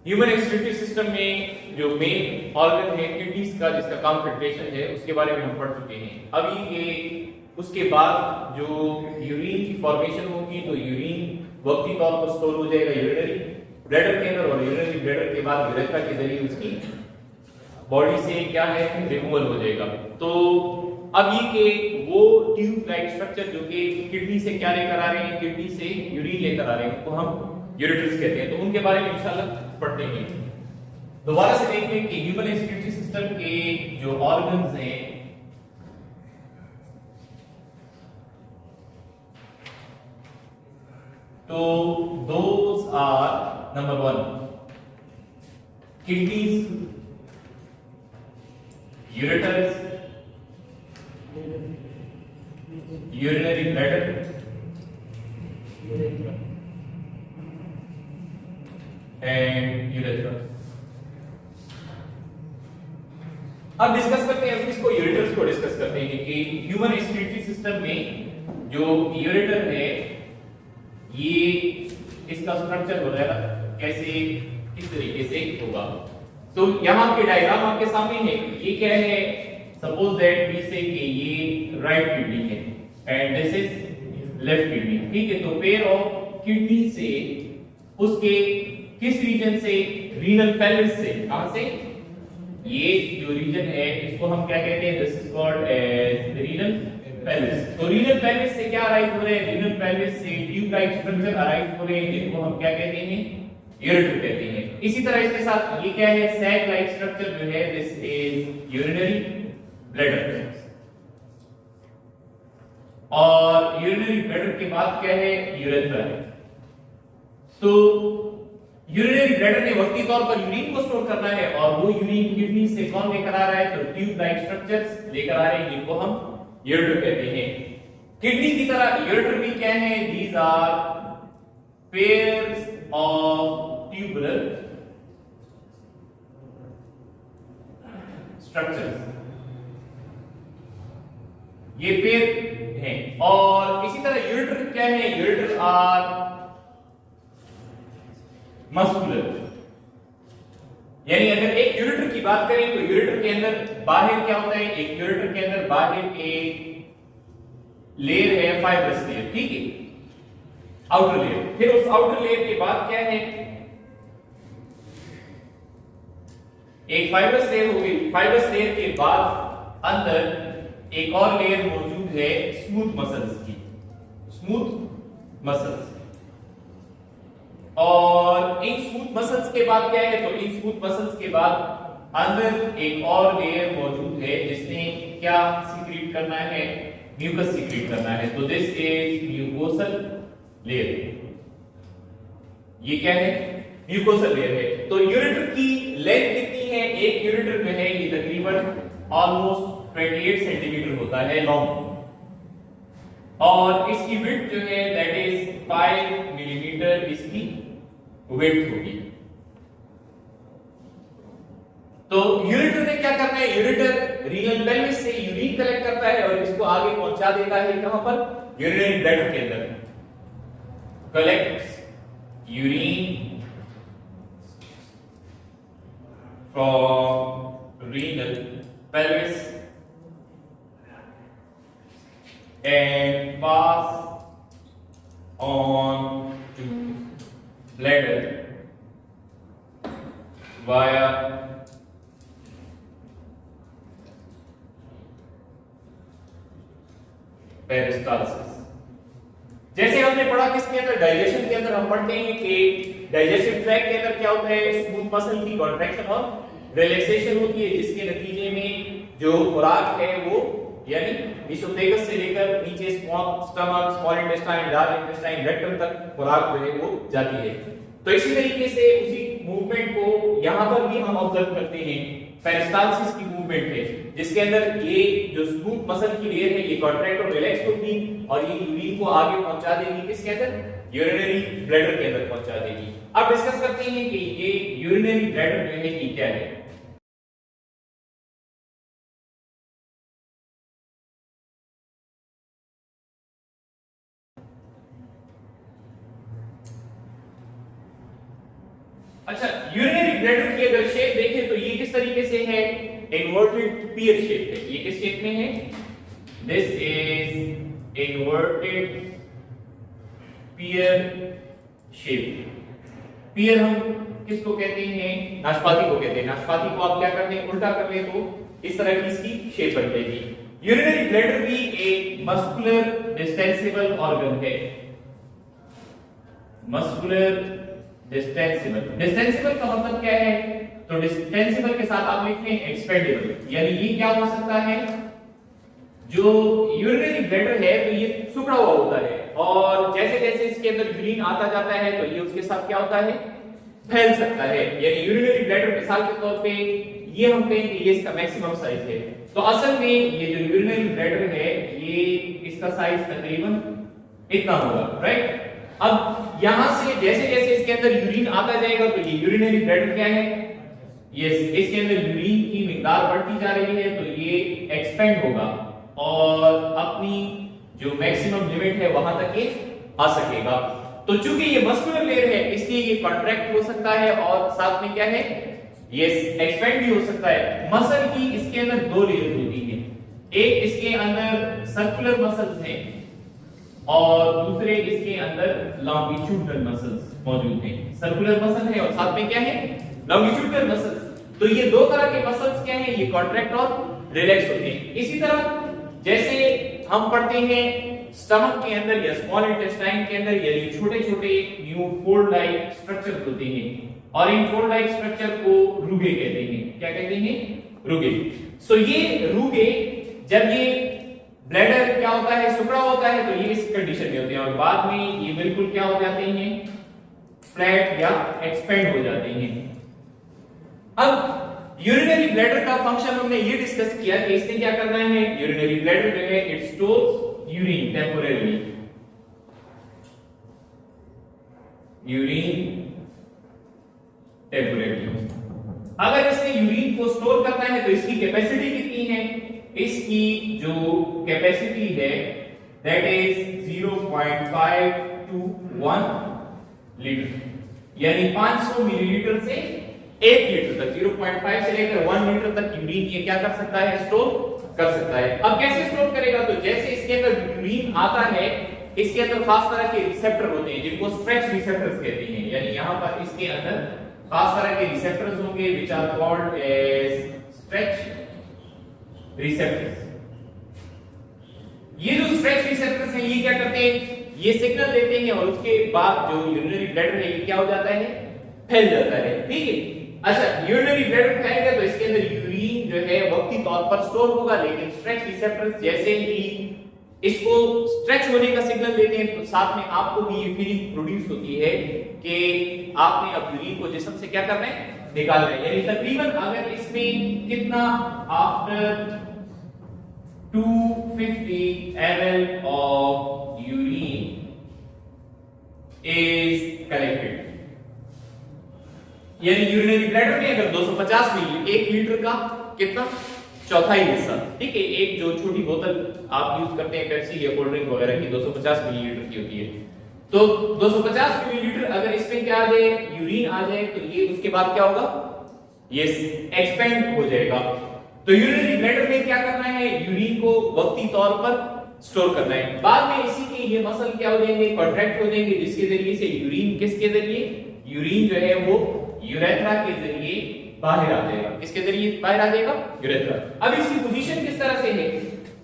Human excretory system में जो main organ है किडनीज का, जिसका काम फिल्ट्रेशन है, उसके बारे में हम पढ़ चुके हैं। अभी ये उसके बाद जो यूरिन की फॉर्मेशन होगी, तो यूरिन वक्ती तौर पर स्टोर हो जाएगा यूरिनरी ब्लैडर के अंदर, और यूरिनरी ब्लैडर के बाद यूरेथ्रा के जरिए उसकी बॉडी से क्या है रिमूवल हो जाएगा। तो अब ये के वो ट्यूब लाइक स्ट्रक्चर जो कि किडनी से क्या लेकर आ रहे हैं, किडनी से यूरिन लेकर आ रहे हैं, उनको हम यूरेटर्स कहते हैं। तो उनके बारे में इंशाल्लाह पढ़ते हैं। दोबारा से देखते हैं कि ह्यूमन एक्सक्रीटरी सिस्टम के जो ऑर्गन्स हैं, तो those are number 1 kidneys, ureters, urinary bladder and urethra. अब डिस्कस करते हैं, इसको यूरेटर्स को डिस्कस करते हैं कि ह्यूमन एक्सक्रीटरी सिस्टम में जो यूरेटर है, ये इसका स्ट्रक्चर वगैरह कैसे किस तरीके से होगा। तो यहां के डायग्राम आपके सामने है। ये क्या है, सपोज दैट वी से कि ये राइट किडनी है and this is left kidney, ठीक है। तो पेयर ऑफ किडनी से उसके किस रीजन से, रीनल पैलेस से, कहां से, ये जो रीजन है इसको हम क्या कहते हैं, this is called as renal pelvis. तो रीनल पैलेस से क्या अराइज हो रहे हैं, रीनल पैलेस से ट्यूब लाइक स्ट्रक्चर अराइज हो रहे हैं, जिनको हम क्या कहते हैं, यूरेटर कहते हैं। इसी तरह इसके साथ ये क्या है, सैक लाइक स्ट्रक्चर जो है, दिस इज यूरिनरी ब्लैडर। और यूरिनरी ब्लैडर के बाद क्या है, यूरेथ्रा है। तो यूरिनरी ब्लैडर ने वक्ती तौर पर यूरिन को स्टोर करना है, और वो यूरिन किडनी से कौन लेकर आ रहा है, तो ट्यूब लाइक स्ट्रक्चर्स लेकर आ रहे हैं, जिनको हम यूरेटर कहते हैं। किडनी की तरह यूरेटर भी क्या है, these are pairs of tubular structures, ये पेयर हैं। और इसी तरह यूरेटर क्या है, यूरेटर आर मस्कुलर, यानी अगर एक यूरेटर की बात करें तो यूरेटर के अंदर बाहर क्या होता है, एक यूरेटर के अंदर बाहर एक लेयर है, फाइब्रस लेयर, ठीक है, आउटर लेयर। फिर उस आउटर लेयर के बाद क्या है, एक फाइब्रस लेयर हो गई। फाइब्रस लेयर के बाद अंदर एक और लेयर मौजूद है स्मूथ मसल्स की, स्मूथ मसल्स। और इन स्मूथ मसल्स के बाद क्या है, तो इन स्मूथ मसल्स के बाद अंदर एक और लेयर मौजूद है, जिसने क्या सीक्रेट करना है, म्यूकस सीक्रेट करना है। तो दिस इज म्यूकोसल लेयर। ये क्या है, म्यूकोसल लेयर है। तो यूरेटर की लेंथ कितनी है, एक यूरेटर जो है ये तकरीबन ऑलमोस्ट 28 सेंटीमीटर होता है लॉन्ग, और इसकी विड्थ जो है दैट इज 5 मिलीमीटर इसकी विड्थ होगी। तो यूरेटर ने क्या करना है, यूरेटर रीनल पेल्विस से यूरिन कलेक्ट करता है और इसको आगे पहुंचा देता है, कहां पर, यूरिनरी ब्लैडर के अंदर। Collects urine from renal pelvis and pass on to bladder via peristalsis। जैसे हमने पढ़ा किसके अंदर, डाइजेशन के अंदर हम पढ़ते हैं कि डाइजेस्टिव ट्रैक्ट के अंदर क्या होता है, स्मूथ मसल की कॉन्ट्रैक्शन और रिलैक्सेशन होती है, जिसके नतीजे में जो खुराक है वो, यानी इसोफेगस से लेकर नीचे stomach, small intestine, large intestine, rectum तक खुराक जो है वो जाती है। तो इसी तरीके से उसी मूवमेंट को यहां पर भी हम ऑब्जर्व करते हैं, पेरिस्टाल्सिस की मूवमेंट है, जिसके अंदर ये जो स्मूथ मसल की लेयर है ये कॉन्ट्रैक्ट और रिलैक्स होगी, और ये यूरिन को आगे पहुंचा देगी, किसके अंदर, यूरिनरी ब्लैडर के अंदर पहुंचा देगी। अब डिस्कस करते हैं कि ये यूरिनरी ब्लैडर जो है ये क्या है। अच्छा, यूरिनरी ब्लैडर की अगर शेप देखें तो ये किस तरीके से है, इन्वर्टेड पियर शेप है। ये किस शेप में है, this is inverted pear shape. Pear हम किसको कहते हैं, नाशपाती को कहते हैं। नाशपाती को आप क्या करते हैं, उल्टा कर ले तो इस तरह की इसकी शेप बन जाएगी। यूरिनरी ब्लैडर भी एक मस्कुलर डिस्टेंसिबल ऑर्गन है। मस्कुलर डिस्टेंसिबल, डिस्टेंसिबल का मतलब क्या है, तो डिस्टेंसिबल के साथ आप लिखते हैं एक्सपेंडेबल, यानी ये क्या हो सकता है, जो यूरिनरी ब्लैडर है तो ये सिकुड़ा हुआ होता है और जैसे जैसे इसके अंदर यूरिन आता जाता है तो ये उसके साथ क्या होता है, फैल सकता है। यानी यूरिनरी ब्लैडर मिसाल के तौर पे ये हम कहेंगे ये इसका मैक्सिमम साइज है। तो असल में ये जो यूरिनरी ब्लैडर है ये इसका साइज तकरीबन इतना होगा, राइट। अब यहां से जैसे जैसे इसके अंदर यूरिन आता जाएगा तो ये यूरिनरी ब्लैडर क्या है, ये इसके अंदर यूरिन की मिकदार बढ़ती जा रही है तो ये एक्सपेंड होगा और अपनी जो मैक्सिमम लिमिट है वहां तक ये आ सकेगा। तो चूंकि ये मस्कुलर लेयर है इसलिए ये कॉन्ट्रैक्ट हो सकता है और साथ में क्या है, ये एक्सपेंड भी हो सकता है। मसल की इसके अंदर दो लेयर होती है, एक इसके अंदर सर्कुलर मसल्स हैं और दूसरे इसके अंदर लॉन्गिट्यूडनल मसल्स मौजूद हैं। सर्कुलर मसल है और साथ में क्या है, लॉन्गिट्यूडनल मसल्स। तो ये दो तरह के मसल्स क्या हैं, ये कॉन्ट्रैक्ट और रिलैक्स होते हैं। इसी तरह जैसे हम पढ़ते हैं स्टमक के अंदर या स्मॉल इंटेस्टाइन के अंदर ये छोटे छोटे न्यू फोल्ड लाइक स्ट्रक्चर्स होते हैं और इन फोल्ड लाइक स्ट्रक्चर को रुगे कहते हैं। क्या कहते हैं, रुगे। सो ये रुगे जब ये ब्लैडर क्या होता है, सिकुड़ा होता है तो ये इस कंडीशन में होते हैं और बाद में ये बिल्कुल क्या हो जाते हैं, फ्लैट या एक्सपेंड हो जाते हैं। अब यूरिनरी ब्लैडर का फंक्शन हमने ये डिस्कस किया कि इसने क्या करना है, यूरिनरी ब्लैडर जो है it stores urine temporary, urine temporary. अगर इसने यूरिन को स्टोर करना है तो इसकी कैपेसिटी कितनी है, इसकी जो कैपेसिटी है दैट इज 0.5 to 1 लीटर, यानी 500 मिलीलीटर से 1 लीटर तक, 0.5 से लेकर 1 लीटर तक यूरिन ये क्या कर सकता है, स्टोर कर सकता है। अब कैसे स्टोर करेगा, तो जैसे इसके अंदर यूरिन आता है इसके अंदर खास तरह के रिसेप्टर होते हैं जिनको स्ट्रेच रिसेप्टर्स कहते हैं, यानी यहां पर इसके अंदर खास तरह के रिसेप्टर्स होंगे which are called as stretch receptors. ये जो स्ट्रेच रिसेप्टर्स हैं ये क्या करते हैं, ये सिग्नल देते हैं और उसके बाद जो यूरिनरी ब्लैडर है ये क्या हो जाता है, फैल जाता है, ठीक है। अच्छा, यूरिनरी ब्लैडर फैलेगा तो इसके अंदर यूरिन जो है वक्ती तौर पर स्टोर होगा, लेकिन स्ट्रेच रिसेप्टर्स जैसे ही इसको स्ट्रेच होने का सिग्नल देते हैं तो साथ में आपको भी ये फीलिंग प्रोड्यूस होती है कि आपने अब यूरिन को जिस्म से क्या करना है, निकालना है। यानी तकरीबन अगर इसमें कितना, after 250 ml of urine is collected, यानी यूरिनरी ब्लैडर में अगर 250 मिली, 1 लीटर का कितना, चौथाई हिस्सा, ठीक है। एक जो छोटी बोतल आप यूज करते हैं पेप्सी या कोल्ड ड्रिंक वगैरह की 250 मिलीलीटर की होती है, तो 250 मिलीलीटर अगर इसमें क्या आ जाए, यूरिन आ जाए तो ये उसके बाद क्या होगा, ये एक्सपेंड हो जाएगा। तो यूरिनरी ब्लैडर में क्या करना है, यूरिन को वक्ती तौर पर स्टोर करना है। बाद में इसी के ये मसल क्या हो जाएंगे, कॉन्ट्रैक्ट हो जाएंगे, जिसके जरिए से यूरिन किसके जरिए, यूरिन जो है वो यूरेथ्रा के जरिए बाहर आ जाएगा। किसके जरिए बाहर आ जाएगा, यूरेथ्रा। अब इसकी पोजीशन किस तरह से है,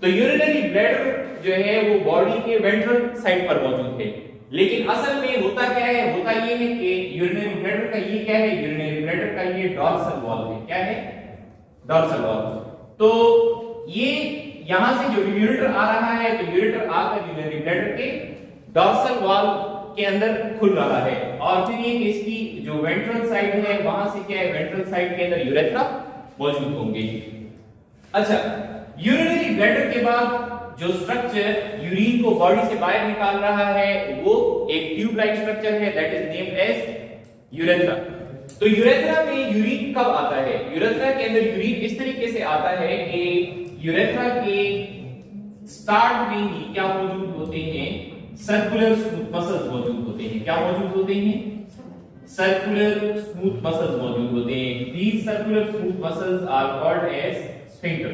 तो यूरिनरी ब्लैडर जो है वो बॉडी के वेंट्रल साइड पर मौजूद है, लेकिन असल में होता क्या है, होता ये है कि यूरिनरी ब्लैडर का ये क्या है, यूरिनरी ब्लैडर का ये डॉर्सल वॉल है। क्या है, डॉर्सल वॉल। तो ये यहां से जो यूरेटर आ रहा है तो यूरेटर आकर यूरिनरी ब्लैडर के डॉर्सल वॉल के अंदर खुल रहा है और फिर ये इसकी जो वेंट्रल साइड है वहां से क्या है, वेंट्रल साइड के अंदर यूरेथ्रा मौजूद होंगे। अच्छा, यूरिनरी ब्लैडर के बाद जो स्ट्रक्चर यूरिन को बॉडी से बाहर निकाल रहा है वो एक ट्यूब लाइक स्ट्रक्चर है that is named as urethra. तो यूरेथ्रा में यूरिन कब आता है, यूरेथ्रा के अंदर यूरिन इस तरीके से आता है कि यूरेथ्रा के स्टार्ट में ही क्या मौजूद होते हैं, सर्कुलर स्मूथ मसल्स मौजूद होते हैं। क्या मौजूद होते हैं, सर्कुलर स्मूथ मसल्स मौजूद होते हैं। These circular smooth muscles are called as sphincter.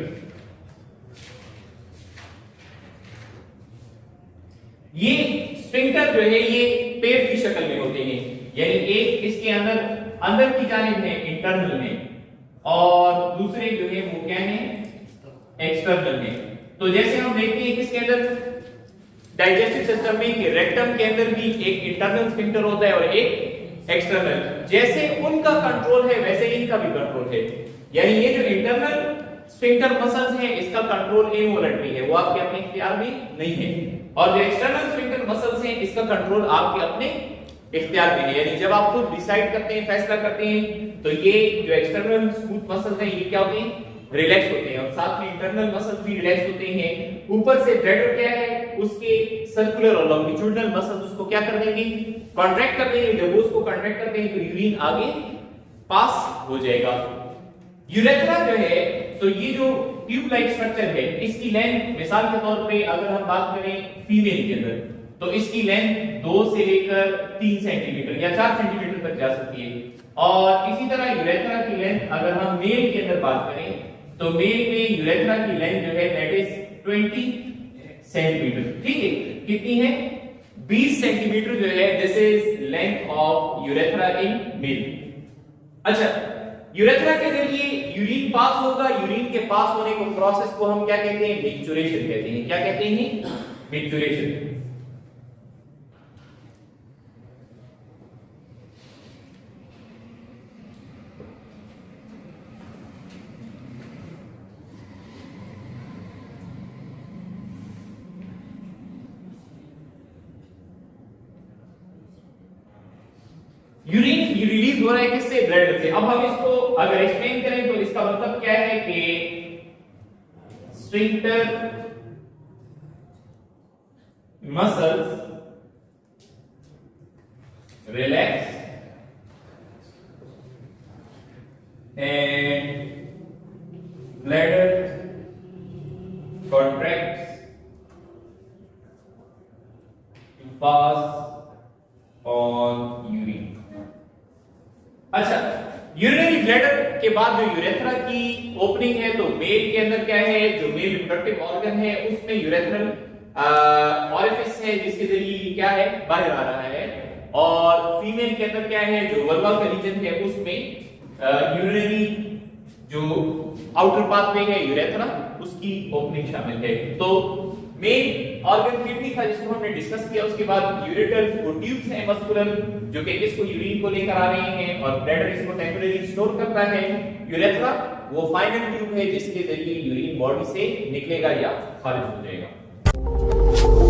ये स्फिंक्टर जो है ये पेड़ की शक्ल में होते हैं, यानी एक इसके अंदर की जानिब है इंटरनल में, और दूसरे जो है वो क्या है एक्सटर्नल में। तो जैसे हम देखते हैं किसके अंदर डाइजेस्टिव सिस्टम में कि रेक्टम के अंदर भी एक इंटरनल स्फिंक्टर होता है और एक एक्सटर्नल। जैसे उनका कंट्रोल है वैसे इनका भी कंट्रोल है, यानी ये जो इंटरनल स्फिंक्टर मसल्स हैं इसका कंट्रोल इनवॉलंटरी है, वो आपके अपने इख्तियार में नहीं है, और जो एक्सटर्नल स्फिंक्टर मसल्स हैं इसका कंट्रोल आपके अपने इख्तियार में है। यानी जब आप खुद डिसाइड करते हैं, फैसला करते हैं, तो ये जो एक्सटर्नल स्मूथ मसल्स हैं ये क्या होते हैं रिलैक्स होते हैं, और साथ में इंटरनल मसल्स भी रिलैक्स होते हैं। ऊपर से ब्लैडर क्या है उसके सर्कुलर और लॉन्गिट्यूडिनल मसल्स उसको क्या कर देंगे कॉन्ट्रैक्ट कर देंगे। जब वो उसको कॉन्ट्रैक्ट करते हैं तो यूरिन आगे पास हो जाएगा। यूरेथ्रा जो है तो ये जो ट्यूब लाइक स्ट्रक्चर है इसकी लेंथ मिसाल के तौर पे अगर हम बात करें फीमेल के अंदर तो इसकी लेंथ 2 से लेकर 3 सेंटीमीटर या 4 सेंटीमीटर तक जा सकती है, और इसी तरह यूरेथ्रा की लेंथ अगर हम मेल के अंदर बात करें तो मेल में यूरेथ्रा की लेंथ जो है दैट इज 20 सेंटीमीटर। ठीक है, कितनी है 20 सेंटीमीटर जो है this is length of urethra in male. अच्छा, यूरेथ्रा के जरिए यूरिन पास होगा, यूरिन के पास होने को प्रोसेस को हम क्या कहते हैं मिक्सचुरेशन कहते हैं। क्या कहते हैं मिक्सचुरेशन। यूरिन रिलीज हो रहा है किससे ब्लड से। अब हम इसको अगर एक्सप्लेन करें तो इसका मतलब क्या है कि sphincter muscles relax and bladder contracts to pass on urine. अच्छा, यूरिनरी ब्लैडर के बाद जो यूरेथ्रा की ओपनिंग है तो मेल के अंदर क्या है जो मेल रिप्रोडक्टिव ऑर्गन है उसमें यूरेथ्रल ऑरिफिस है जिसके जरिए क्या है बाहर आ रहा है, और फीमेल के अंदर क्या है जो वल्वा का रीजन है उसमें यूरिनरी जो आउटर पाथवे है यूरेथ्रा उसकी ओपनिंग शामिल है। तो मेन ऑर्गन किडनी था जिसको हमने डिस्कस किया, उसके बाद यूरेटर्स वो ट्यूब्स हैं मस्कुलर जो कि इसको यूरिन को लेकर आ रहे हैं, और ब्लैडर इसको टेम्परेरी स्टोर करता है। यूरेथ्रा वो फाइनल ट्यूब है जिसके जरिए यूरिन बॉडी से निकलेगा या खारिज हो जाएगा।